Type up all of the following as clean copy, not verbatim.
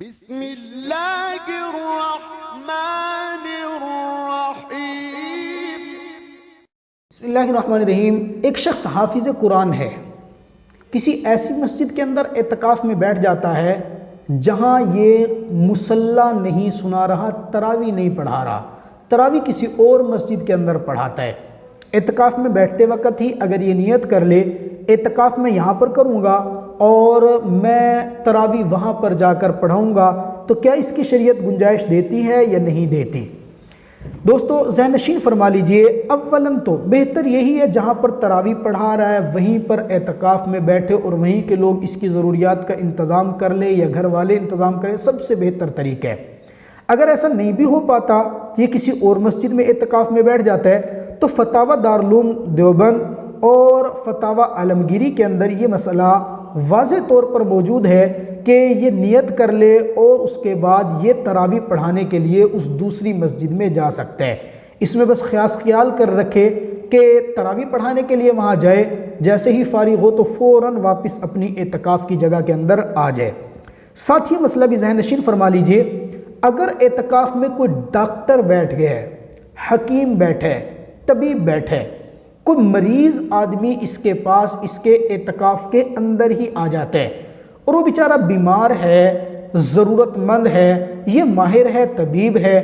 بسم اللہ الرحمن الرحیم۔ بسم اللہ الرحمن الرحیم۔ ایک شخص حافظ قرآن ہے، کسی ایسی مسجد کے اندر اعتکاف میں بیٹھ جاتا ہے جہاں یہ مصلی نہیں سنا رہا، تراویح نہیں پڑھا رہا، تراویح کسی اور مسجد کے اندر پڑھاتا ہے۔ اعتکاف میں بیٹھتے وقت ہی اگر یہ نیت کر لے اعتکاف میں یہاں پر کروں گا اور میں تراویح وہاں پر جا کر پڑھاؤں گا، تو کیا اس کی شریعت گنجائش دیتی ہے یا نہیں دیتی؟ دوستو ذہن نشین فرما لیجئے، اولاً تو بہتر یہی ہے جہاں پر تراویح پڑھا رہا ہے وہیں پر اعتکاف میں بیٹھے اور وہیں کے لوگ اس کی ضروریات کا انتظام کر لیں یا گھر والے انتظام کریں، سب سے بہتر طریقہ ہے۔ اگر ایسا نہیں بھی ہو پاتا، یہ کسی اور مسجد میں اعتکاف میں بیٹھ جاتا ہے، تو فتاوی دارالعلوم دیوبند اور فتاوی عالمگیری کے اندر یہ مسئلہ واضح طور پر موجود ہے کہ یہ نیت کر لے اور اس کے بعد یہ تراویح پڑھانے کے لیے اس دوسری مسجد میں جا سکتا ہے۔ اس میں بس خیال کر رکھے کہ تراویح پڑھانے کے لیے وہاں جائے، جیسے ہی فارغ ہو تو فوراً واپس اپنی اعتکاف کی جگہ کے اندر آ جائے۔ ساتھ ہی مسئلہ بھی ذہن نشین فرما لیجئے، اگر اعتکاف میں کوئی ڈاکٹر بیٹھ گیا ہے، حکیم بیٹھا ہے، طبیب بیٹھا ہے، کوئی مریض آدمی اس کے پاس اس کے اعتکاف کے اندر ہی آ جاتا ہے اور وہ بیچارہ بیمار ہے، ضرورت مند ہے، یہ ماہر ہے، طبیب ہے،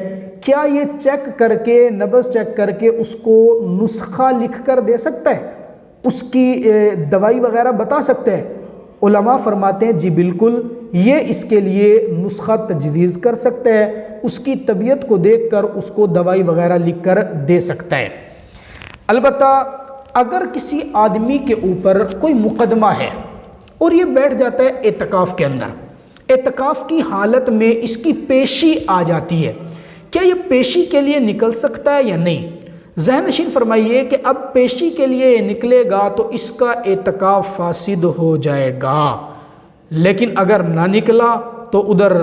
کیا یہ چیک کر کے نبض چیک کر کے اس کو نسخہ لکھ کر دے سکتا ہے، اس کی دوائی وغیرہ بتا سکتا ہے؟ علماء فرماتے ہیں جی بالکل، یہ اس کے لیے نسخہ تجویز کر سکتا ہے، اس کی طبیعت کو دیکھ کر اس کو دوائی وغیرہ لکھ کر دے سکتا ہے۔ البتہ اگر کسی آدمی کے اوپر کوئی مقدمہ ہے اور یہ بیٹھ جاتا ہے اعتکاف کے اندر، اعتکاف کی حالت میں اس کی پیشی آ جاتی ہے، کیا یہ پیشی کے لیے نکل سکتا ہے یا نہیں؟ ذہن نشین فرمائیے کہ اب پیشی کے لیے یہ نکلے گا تو اس کا اعتکاف فاسد ہو جائے گا، لیکن اگر نہ نکلا تو ادھر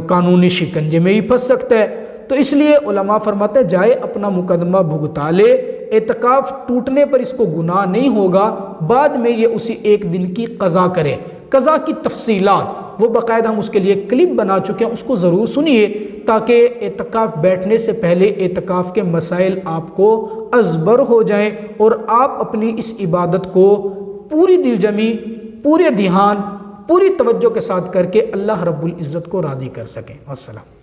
قانونی شکنجے میں ہی پھنس سکتا ہے۔ تو اس لیے علماء فرماتے ہیں جائے اپنا مقدمہ بھگتا لے، اعتکاف ٹوٹنے پر اس کو گناہ نہیں ہوگا، بعد میں یہ اسی ایک دن کی قضا کرے۔ قضا کی تفصیلات وہ باقاعدہ ہم اس کے لیے کلپ بنا چکے ہیں، اس کو ضرور سنیے تاکہ اعتکاف بیٹھنے سے پہلے اعتکاف کے مسائل آپ کو ازبر ہو جائیں اور آپ اپنی اس عبادت کو پوری دل جمی، پورے دھیان، پوری توجہ کے ساتھ کر کے اللہ رب العزت کو راضی کر سکیں۔ والسلام۔